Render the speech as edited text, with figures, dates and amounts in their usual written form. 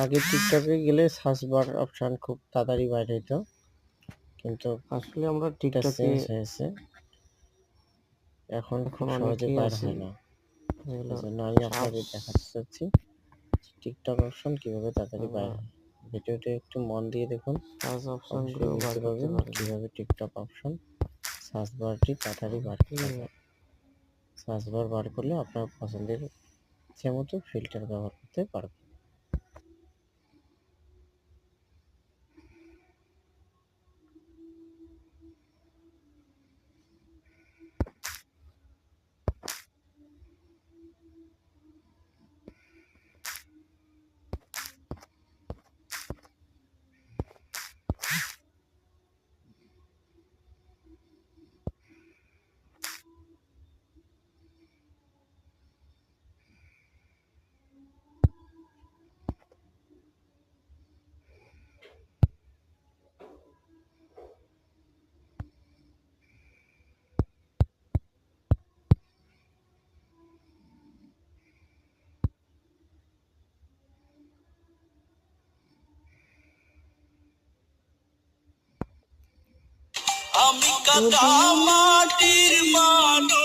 আগে টিকটকে গেলে সার্চ বার অপশন খুব তাড়াতাড়ি বাইরে হতো, কিন্তু আসলে আমরা এটা টিকটকে চেঞ্জ হয়েছে, এখন খুব সহজে অনেকেই বাইর আছি হয় না। যেগুলো এই জন্য আমি সার্চ আপনাদের দেখাতে চাচ্ছি টিকটক অপশন কিভাবে তাড়াতাড়ি আমরা বাইর হয়। ভিডিওটা একটু মন দিয়ে দেখুন, সার্চ অপশন অবশ্যই গুলো বার বুঝতে করতে পারবেন পারি। কিভাবে টিকটক অপশন সার্চ বারটি তাড়াতাড়ি বার করা যায়। সার্চ বার বার করলে আপনার পছন্দের ইচ্ছে মতো ফিল্টার ব্যবহার করতে পারবেন। আমি কাদা মাটির মানুষ।